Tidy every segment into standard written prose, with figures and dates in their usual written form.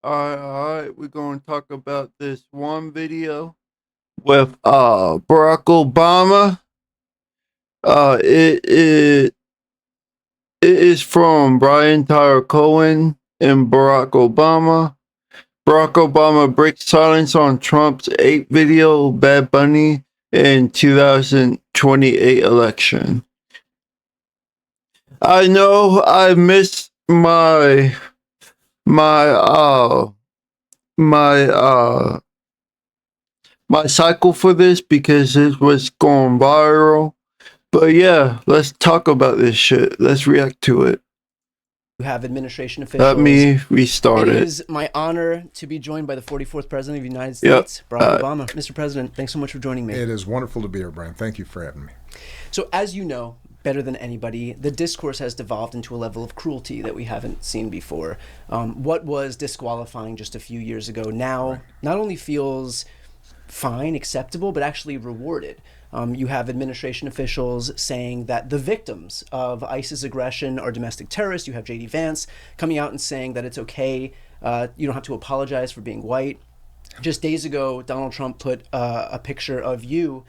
Alright, we're gonna talk about this one video with Barack Obama. It is from Brian Tyler Cohen and Barack Obama. Barack Obama breaks silence on Trump's 8 video Bad Bunny in 2028 election. I know I missed my my my cycle for this because it was going viral. But yeah, let's talk about this shit. Let's react to it. You have administration Let officials. me restart It it. is my honor to be joined by the 44th President of the United Yep. States, Barack Obama. Mr. President, thanks so much for joining me. It is wonderful to be here, Brian. Thank you for having me. So, as you know better than anybody, the discourse has devolved into a level of cruelty that we haven't seen before. What was disqualifying just a few years ago now not only feels fine, acceptable, but actually rewarded. You have administration officials saying that the victims of ISIS aggression are domestic terrorists. You have J.D. Vance coming out and saying that it's okay. You don't have to apologize for being white. Just days ago, Donald Trump put a picture of your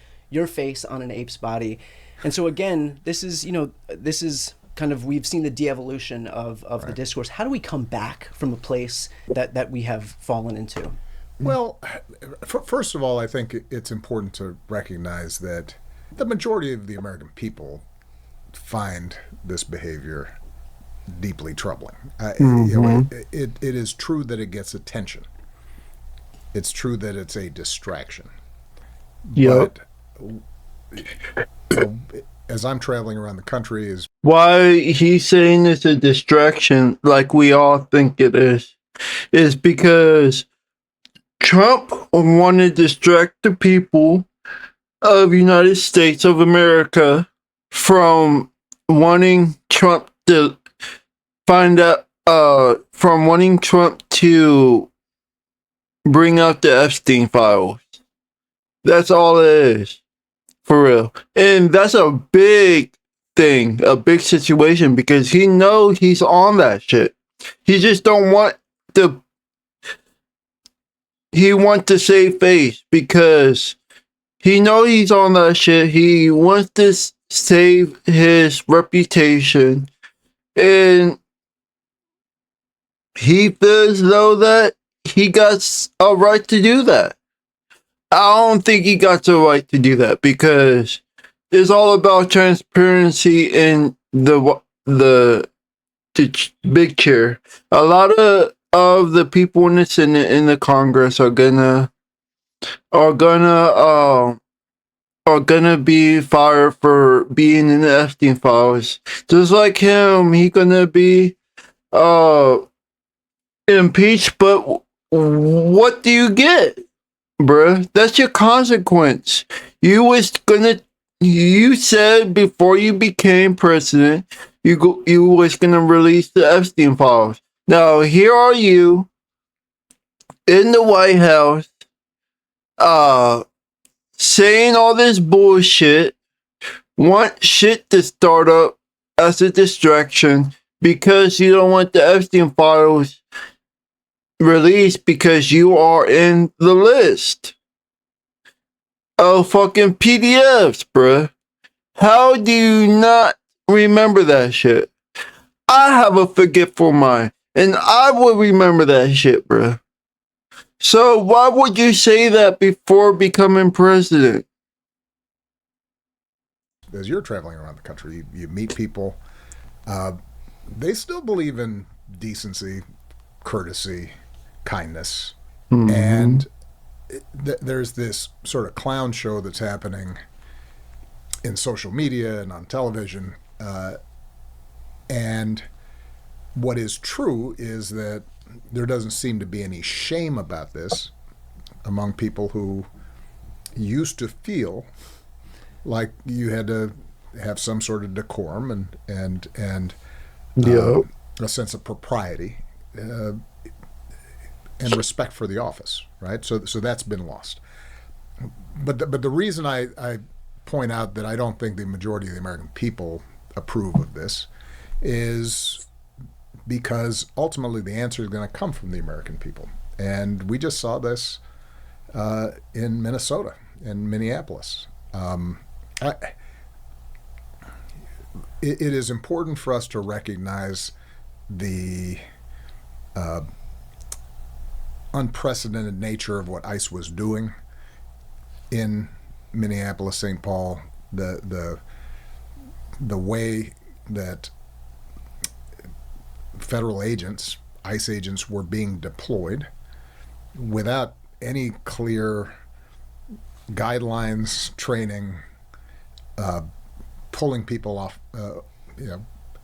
face on an ape's body. And so again, this is kind of, we've seen the de-evolution of the discourse. How do we come back from a place that we have fallen into? Well, first of all, I think it's important to recognize that the majority of the American people find this behavior deeply troubling. It is true that it gets attention. It's true that it's a distraction. Yep. But as I'm traveling around the country, Why he's saying it's a distraction like we all think it is because Trump wanted to distract the people of United States of America from wanting Trump to wanting Trump to bring out the Epstein files. That's all it is. For real. And that's a big thing, a big situation, because he knows he's on that shit. He just don't want he want to save face because he know he's on that shit. He wants to save his reputation, and he feels though that he got a right to do that. I don't think he got the right to do that because it's all about transparency in the big chair. A lot of the people in the Senate and the Congress are gonna be fired for being in the Epstein files. Just like him, he gonna be impeached. But what do you get, bruh? That's your consequence. You said before you became president, you was gonna release the Epstein files. Now here are you in the White House, saying all this bullshit, want shit to start up as a distraction because you don't want the Epstein files released because you are in the list of fucking PDFs, bruh. How do you not remember that shit? I have a forgetful mind, and I will remember that shit, bruh. So why would you say that before becoming president? as you're traveling around the country, you meet people. They still believe in decency, courtesy, kindness, and there's this sort of clown show that's happening in social media and on television. And what is true is that there doesn't seem to be any shame about this among people who used to feel like you had to have some sort of decorum and a sense of propriety and respect for the office, right? So that's been lost. But the reason I point out that I don't think the majority of the American people approve of this is because ultimately the answer is going to come from the American people. And we just saw this in Minnesota, in Minneapolis. It is important for us to recognize the unprecedented nature of what ICE was doing in Minneapolis, St. Paul, the way that federal agents, ICE agents, were being deployed without any clear guidelines, training, pulling people off,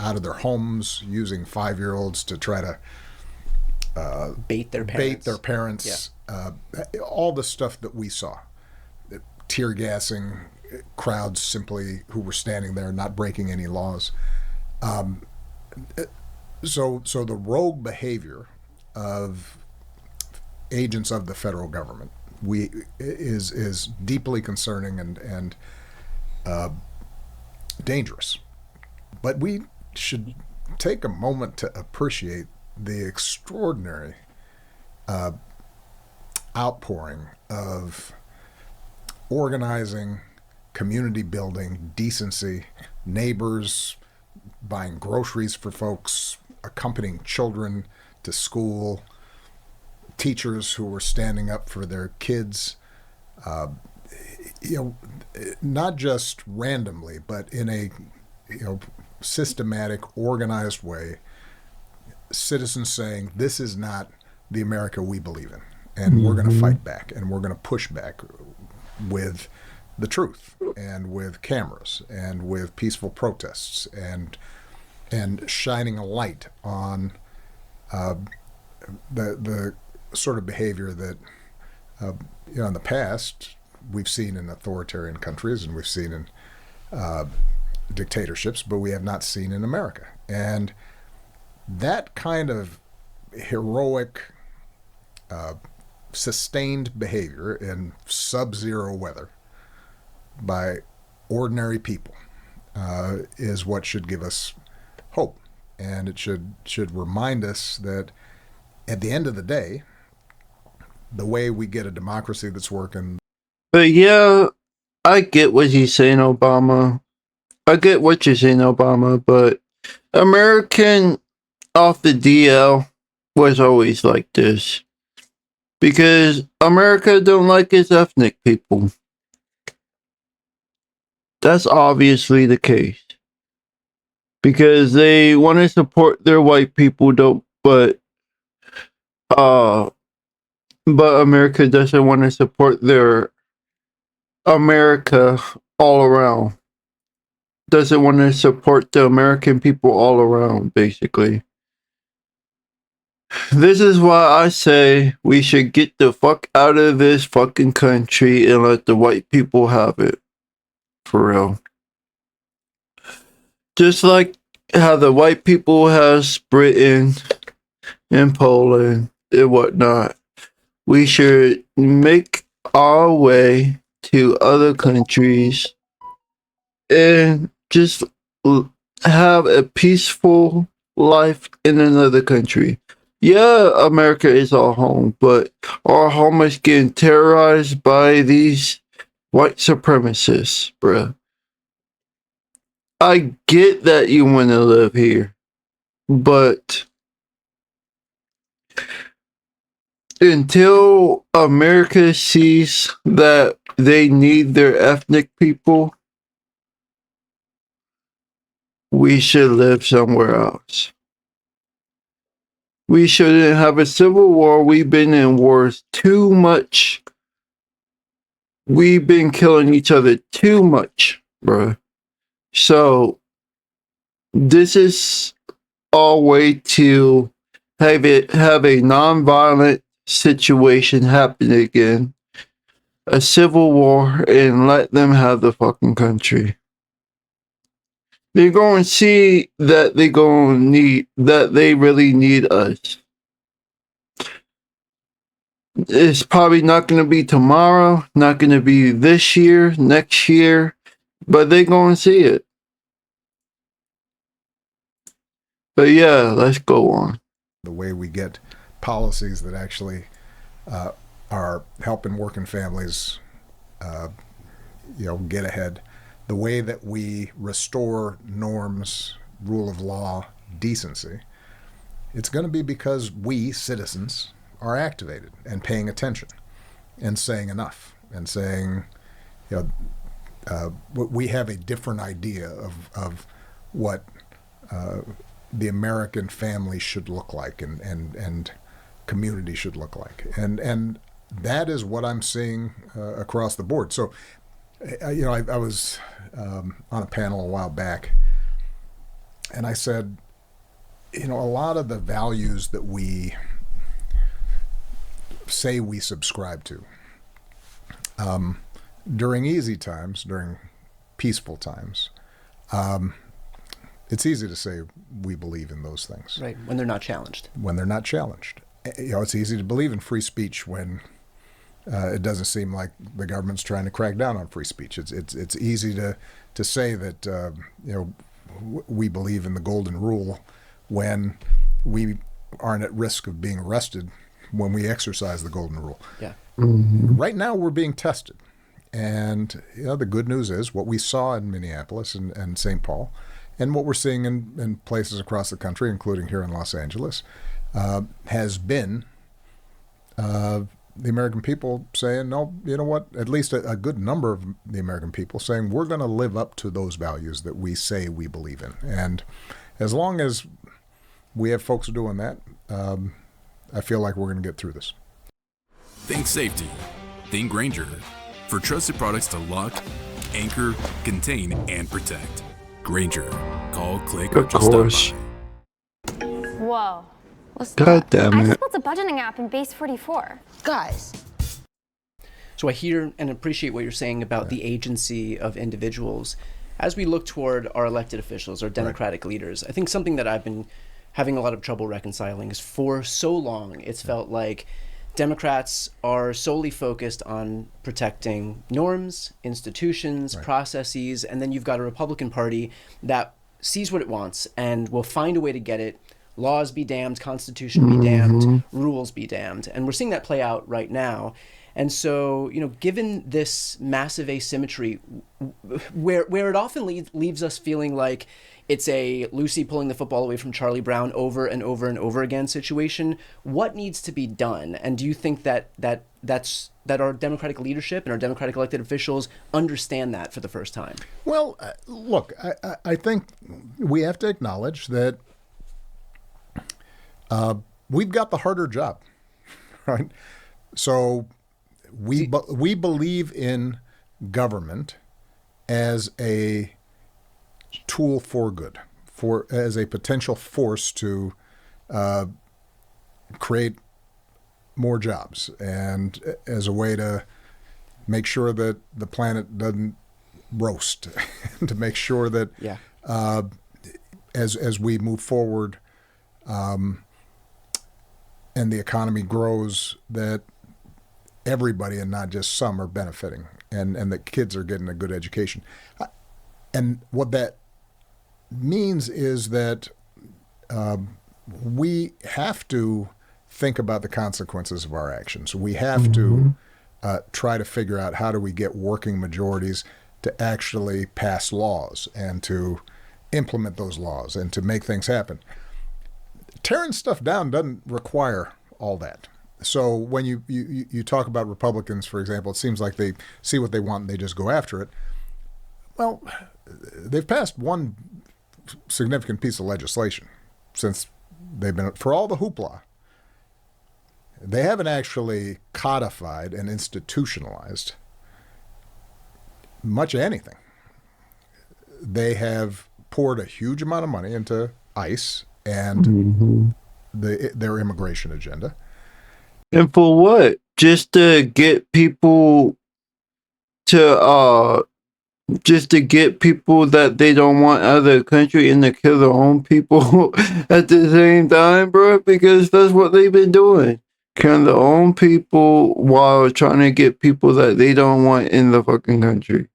out of their homes, using 5-year-olds to try to Bait their parents. All the stuff that we saw, tear gassing crowds simply who were standing there, not breaking any laws. So the rogue behavior of agents of the federal government is deeply concerning and dangerous. But we should take a moment to appreciate the extraordinary outpouring of organizing, community building, decency, neighbors buying groceries for folks, accompanying children to school, teachers who were standing up for their kids, not just randomly, but in a systematic, organized way. Citizens saying, this is not the America we believe in, and we're going to fight back, and we're going to push back with the truth, and with cameras, and with peaceful protests, and shining a light on the sort of behavior that in the past we've seen in authoritarian countries, and we've seen in dictatorships, but we have not seen in America. And that kind of heroic, sustained behavior in sub-zero weather by ordinary people is what should give us hope. And it should remind us that at the end of the day, the way we get a democracy that's working. But yeah, I get what he's saying, Obama. I get what you're saying, Obama, but American off the DL was always like this. Because America don't like its ethnic people. That's obviously the case. Because they want to support their white people, but America doesn't want to support their America all around. Doesn't want to support the American people all around, basically. This is why I say we should get the fuck out of this fucking country and let the white people have it. For real. Just like how the white people has Britain and Poland and whatnot. We should make our way to other countries and just have a peaceful life in another country. Yeah, America is our home, but our home is getting terrorized by these white supremacists, bruh. I get that you want to live here, but until America sees that they need their ethnic people, we should live somewhere else. We shouldn't have a civil war. We've been in wars too much. We've been killing each other too much, bro. So, this is our way to have a non-violent situation happen again. A civil war, and let them have the fucking country. They're going to see that they really need us. It's probably not going to be tomorrow, not going to be this year, next year, but they're going to see it. But yeah, let's go on. The way we get policies that actually are helping working families, get ahead. The way that we restore norms, rule of law, decency. It's going to be because we citizens are activated and paying attention and saying enough and saying, we have a different idea of what the American family should look like and community should look like. And that is what I'm seeing across the board. So, I was on a panel a while back, and I said, a lot of the values that we say we subscribe to, during easy times, during peaceful times, it's easy to say we believe in those things. Right, when they're not challenged. When they're not challenged. It's easy to believe in free speech when it doesn't seem like the government's trying to crack down on free speech. It's easy to say that we believe in the golden rule when we aren't at risk of being arrested when we exercise the golden rule. Yeah. Mm-hmm. Right now we're being tested. And the good news is what we saw in Minneapolis and St. Paul, and what we're seeing in places across the country, including here in Los Angeles, has been the American people saying, no, you know what, at least a good number of the American people saying, we're going to live up to those values that we say we believe in. And as long as we have folks doing that, I feel like we're going to get through this. Think safety. Think Grainger. For trusted products to lock, anchor, contain, and protect. Grainger. Call, click, or Of just course. stop by. Whoa. What's God that? damn I it. just built a budgeting app in Base 44. Guys, So I hear and appreciate what you're saying about the agency of individuals. As we look toward our elected officials, our democratic leaders, I think something that I've been having a lot of trouble reconciling is for so long it's felt like Democrats are solely focused on protecting norms, institutions, processes, and then you've got a Republican Party that sees what it wants and will find a way to get it. Laws be damned, Constitution be damned, rules be damned. And we're seeing that play out right now. And so, given this massive asymmetry, where it often leaves us feeling like it's a Lucy pulling the football away from Charlie Brown over and over and over again situation, what needs to be done? And do you think that our Democratic leadership and our Democratic elected officials understand that for the first time? Well, look, I think we have to acknowledge that we've got the harder job, right? So we believe in government as a tool for good, as a potential force to create more jobs, and as a way to make sure that the planet doesn't roast, to make sure that as we move forward and the economy grows, that everybody and not just some are benefiting, and that kids are getting a good education. And what that means is that we have to think about the consequences of our actions. We have to try to figure out how do we get working majorities to actually pass laws and to implement those laws and to make things happen. Tearing stuff down doesn't require all that. So when you talk about Republicans, for example, it seems like they see what they want and they just go after it. Well, they've passed one significant piece of legislation since they've been, for all the hoopla, they haven't actually codified and institutionalized much of anything. They have poured a huge amount of money into ICE and their immigration agenda. And for what? Just to get people to that they don't want out of the country and to kill their own people at the same time, bro? Because that's what they've been doing. Killing their own people while trying to get people that they don't want in the fucking country.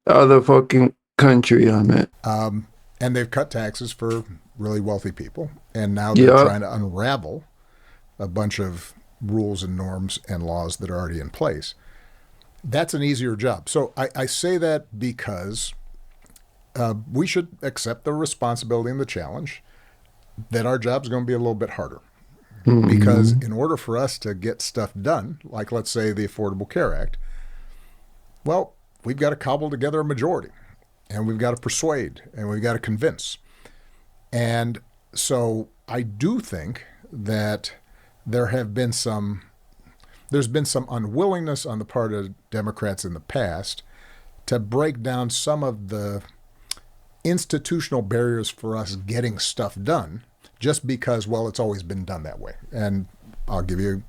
Out of the fucking country, I meant. And they've cut taxes for really wealthy people, and now they're Yeah. trying to unravel a bunch of rules and norms and laws that are already in place. That's an easier job. So I say that because we should accept the responsibility and the challenge that our job's going to be a little bit harder. Because in order for us to get stuff done, like let's say the Affordable Care Act, well, we've got to cobble together a majority, and we've got to persuade, and we've got to convince. And so I do think that there's been some unwillingness on the part of Democrats in the past to break down some of the institutional barriers for us getting stuff done, just because, well, it's always been done that way. And I'll give you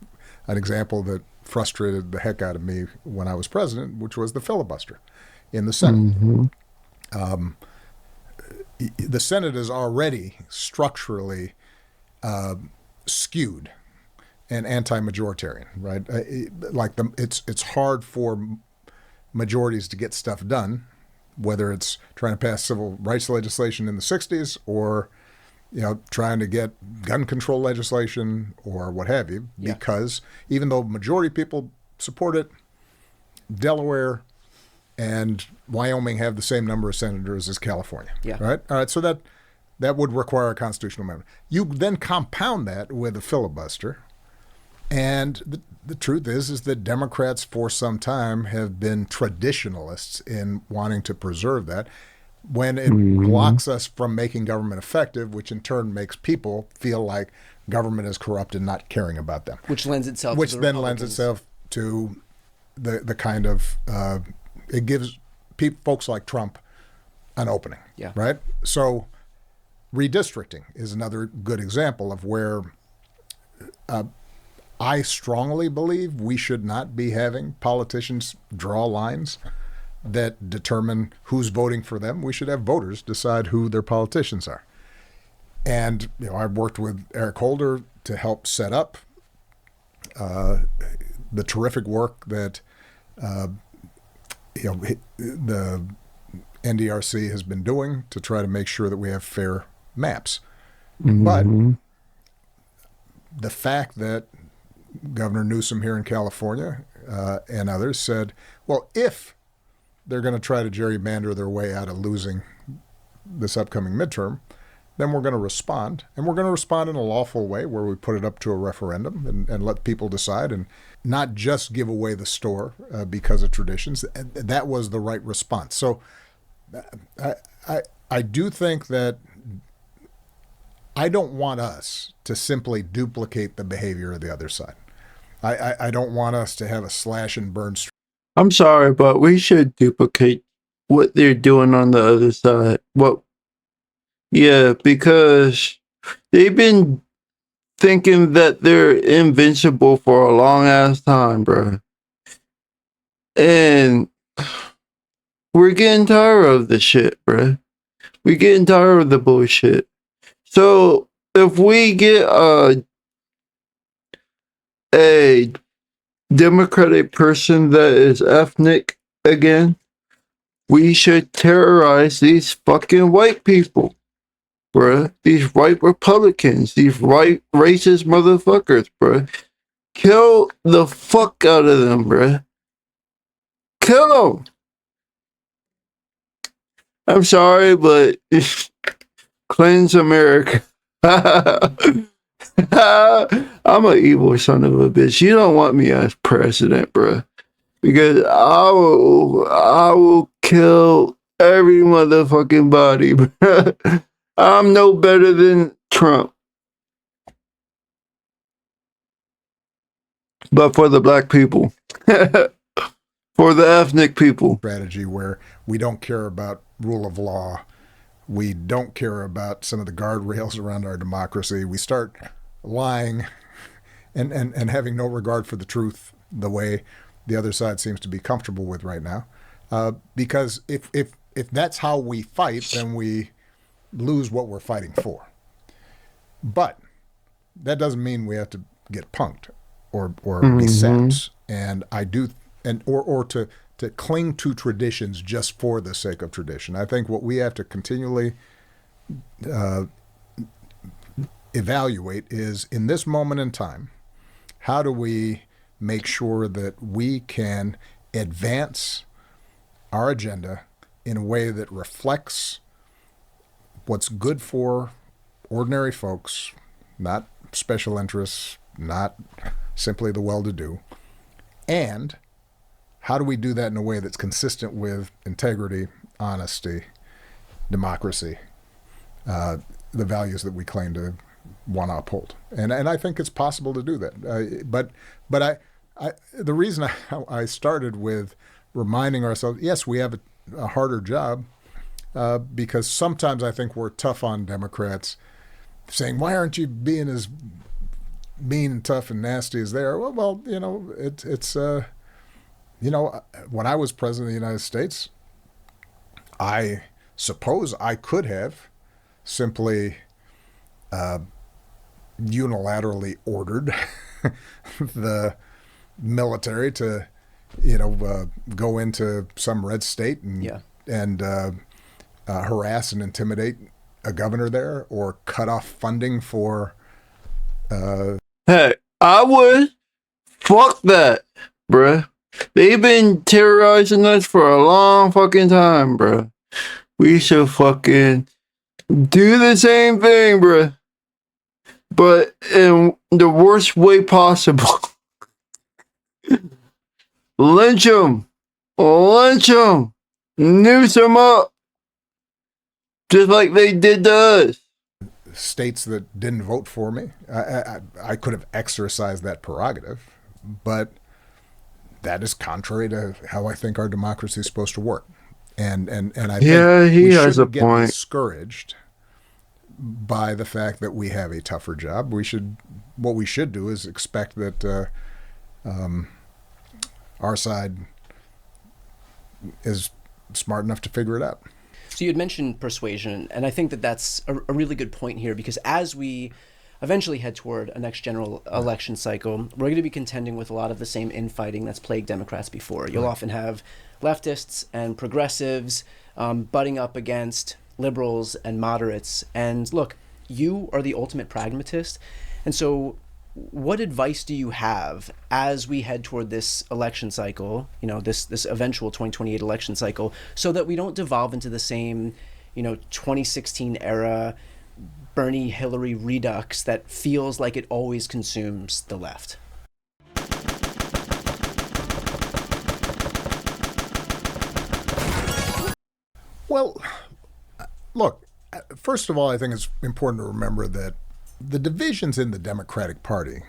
an example that frustrated the heck out of me when I was president, which was the filibuster in the Senate. The Senate is already structurally skewed and anti-majoritarian, right? It's hard for majorities to get stuff done, whether it's trying to pass civil rights legislation in the 60s or trying to get gun control legislation or what have you, because even though majority people support it, Delaware and Wyoming have the same number of senators as California, right? All right, so that would require a constitutional amendment. You then compound that with a filibuster, and the truth is that Democrats for some time have been traditionalists in wanting to preserve that, when it blocks us from making government effective, which in turn makes people feel like government is corrupt and not caring about them. Which lends itself Which to the then lends itself to the kind of, it gives folks like Trump an opening, right? So redistricting is another good example of where I strongly believe we should not be having politicians draw lines that determine who's voting for them. We should have voters decide who their politicians are. And I've worked with Eric Holder to help set up the terrific work that the NDRC has been doing to try to make sure that we have fair maps. But the fact that Governor Newsom here in California and others said, well, if they're going to try to gerrymander their way out of losing this upcoming midterm, then we're going to respond. And we're going to respond in a lawful way where we put it up to a referendum and let people decide and not just give away the store because of traditions. That was the right response. So I do think that I don't want us to simply duplicate the behavior of the other side. I don't want us to have a slash and burn. I'm sorry, but we should duplicate what they're doing on the other side. Because they've been thinking that they're invincible for a long ass time, bro. And we're getting tired of the shit, bro. We're getting tired of the bullshit. So if we get a Democratic person that is ethnic again, we should terrorize these fucking white people, bruh. These white Republicans, these white racist motherfuckers, bruh. Kill the fuck out of them, bruh. Kill them. I'm sorry, but cleanse America. I'm an evil son of a bitch. You don't want me as president, bruh. Because I will kill every motherfucking body, bruh. I'm no better than Trump. But for the black people. For the ethnic people. Strategy where we don't care about rule of law. We don't care about some of the guardrails around our democracy. We start lying and having no regard for the truth the way the other side seems to be comfortable with right now. Because if that's how we fight, then we lose what we're fighting for. But that doesn't mean we have to get punked or be saps. And I do, or to cling to traditions just for the sake of tradition. I think what we have to continually evaluate is, in this moment in time, how do we make sure that we can advance our agenda in a way that reflects what's good for ordinary folks, not special interests, not simply the well-to-do, and how do we do that in a way that's consistent with integrity, honesty, democracy, the values that we claim to want to uphold? And I think it's possible to do that. But the reason I started with reminding ourselves, yes, we have a harder job, because sometimes I think we're tough on Democrats, saying, why aren't you being as mean and tough and nasty as they are? Well, it's when I was president of the United States, I suppose I could have simply unilaterally ordered the military to, go into some red state and harass and intimidate a governor there, or cut off funding for. Hey, I would. Fuck that, bruh. They've been terrorizing us for a long fucking time, bruh. We should fucking do the same thing, bruh. But in the worst way possible. Lynch them. Lynch them. Noose them up. Just like they did to us. States that didn't vote for me, I could have exercised that prerogative, but that is contrary to how I think our democracy is supposed to work. And I think he we has a shouldn't get point. discouraged by the fact that we have a tougher job. What we should do is expect that our side is smart enough to figure it out. So you had mentioned persuasion, and I think that that's a really good point here, because as we eventually head toward a next general election cycle, we're going to be contending with a lot of the same infighting that's plagued Democrats before. You'll often have leftists and progressives butting up against liberals and moderates. And look, you are the ultimate pragmatist. And so what advice do you have as we head toward this election cycle, this eventual 2028 election cycle, so that we don't devolve into the same, 2016 era Bernie Hillary redux that feels like it always consumes the left? Well, look, first of all, I think it's important to remember that the divisions in the Democratic Party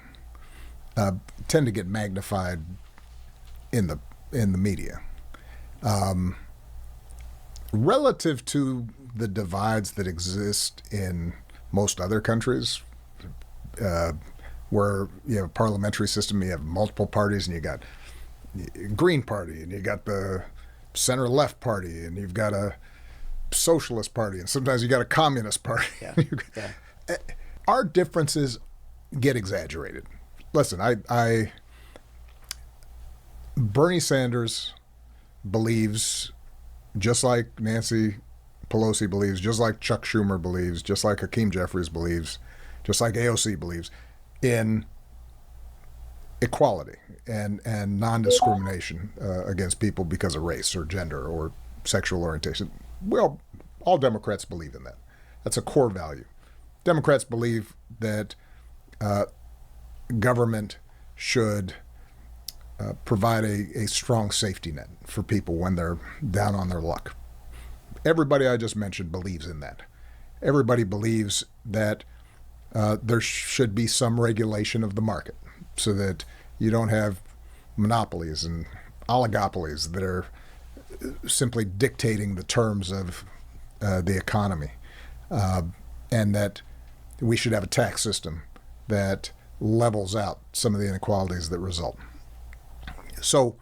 tend to get magnified in the media. Relative to the divides that exist in most other countries, where you have a parliamentary system, you have multiple parties, and you got Green Party, and you got the center left party, and you've got a socialist party, and sometimes you got a communist party. Yeah. Our differences get exaggerated. Listen, Bernie Sanders believes, just like Nancy Pelosi believes, just like Chuck Schumer believes, just like Hakeem Jeffries believes, just like AOC believes, in equality and non-discrimination against people because of race or gender or sexual orientation. Well, all Democrats believe in that. That's a core value. Democrats believe that government should provide a strong safety net for people when they're down on their luck. Everybody I just mentioned believes in that. Everybody believes that there should be some regulation of the market so that you don't have monopolies and oligopolies that are simply dictating the terms of the economy, and that we should have a tax system that levels out some of the inequalities that result. So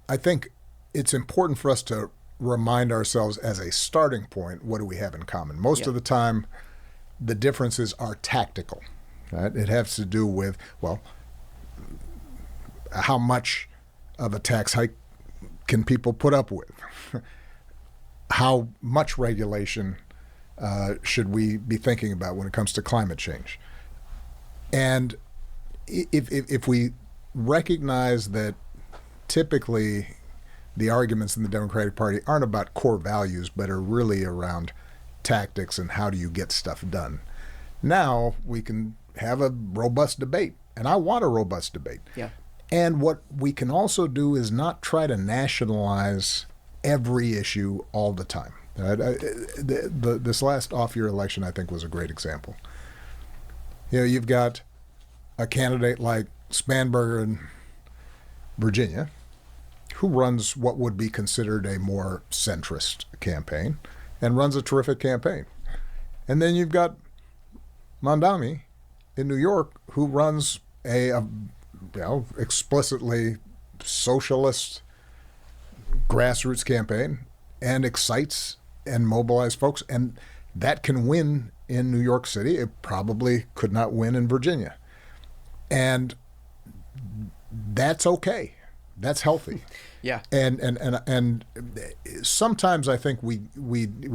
I think it's important for us to remind ourselves as a starting point, what do we have in common? Most of the time, the differences are tactical. Right? It has to do with, well, how much of a tax hike can people put up with? How much regulation should we be thinking about when it comes to climate change? And if we recognize that typically the arguments in the Democratic Party aren't about core values, but are really around tactics and how do you get stuff done, now we can have a robust debate. And I want a robust debate. Yeah. And what we can also do is not try to nationalize every issue all the time. This last off-year election, I think, was a great example. You know, you've got a candidate like Spanberger in Virginia, who runs what would be considered a more centrist campaign and runs a terrific campaign. And then you've got Mamdani in New York, who runs a explicitly socialist grassroots campaign and excites and mobilizes folks. And that can win in New York City. It probably could not win in Virginia. And that's okay. That's healthy. Yeah. And sometimes I think we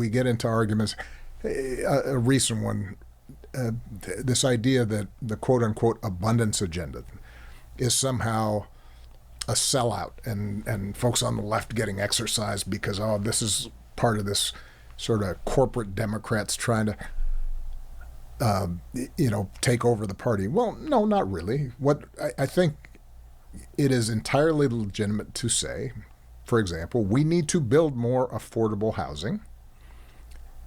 get into arguments. A recent one, this idea that the quote unquote abundance agenda is somehow a sellout, and folks on the left getting exercised because this is part of this sort of corporate Democrats trying to take over the party. Well, no, not really. What I think it is entirely legitimate to say, for example, we need to build more affordable housing,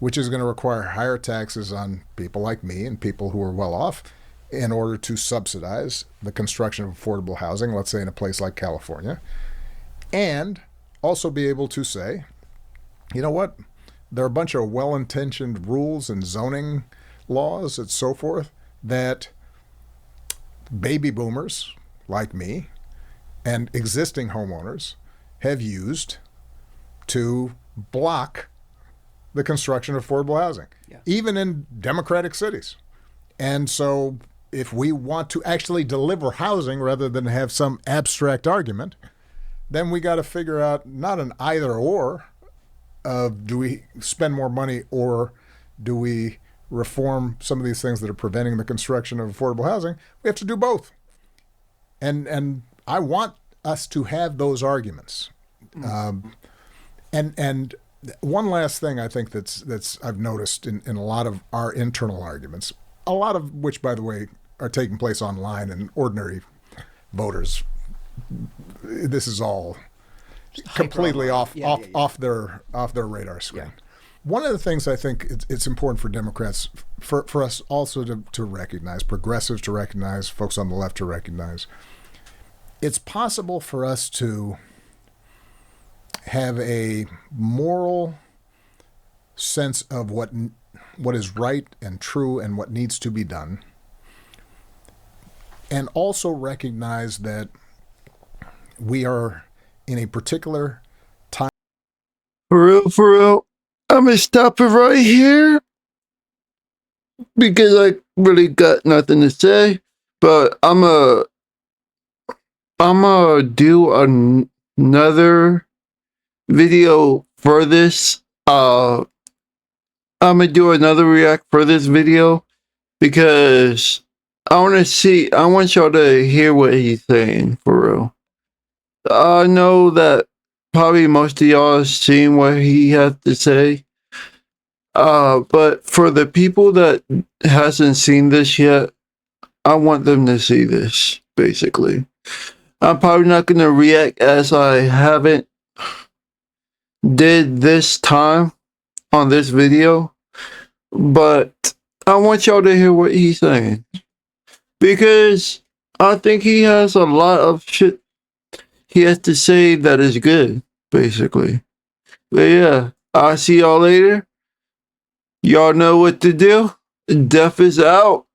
which is going to require higher taxes on people like me and people who are well off in order to subsidize the construction of affordable housing, let's say in a place like California, and also be able to say, you know what, there are a bunch of well-intentioned rules and zoning laws and so forth that baby boomers like me and existing homeowners have used to block the construction of affordable housing, even in democratic cities. And so if we want to actually deliver housing rather than have some abstract argument, then we got to figure out not an either or of do we spend more money or do we reform some of these things that are preventing the construction of affordable housing. We have to do both. And I want us to have those arguments. And one last thing I think that's I've noticed in a lot of our internal arguments, a lot of which, by the way, are taking place online, and ordinary voters, this is all completely off their radar screen. Yeah. One of the things I think it's important for Democrats, for us also to recognize, progressives to recognize, folks on the left to recognize, it's possible for us to have a moral sense of what is right and true and what needs to be done, and also recognize that we are in a particular time. For real, I'm gonna stop it right here because I really got nothing to say. But I'm gonna do another video for this. I'm gonna do another react for this video because I want y'all to hear what he's saying for real. I know that probably most of y'all have seen what he has to say. But for the people that hasn't seen this yet, I want them to see this, basically. I'm probably not going to react as I haven't did this time on this video, but I want y'all to hear what he's saying. Because I think he has a lot of shit he has to say that is good, basically. But yeah, I'll see y'all later. Y'all know what to do. Def is out.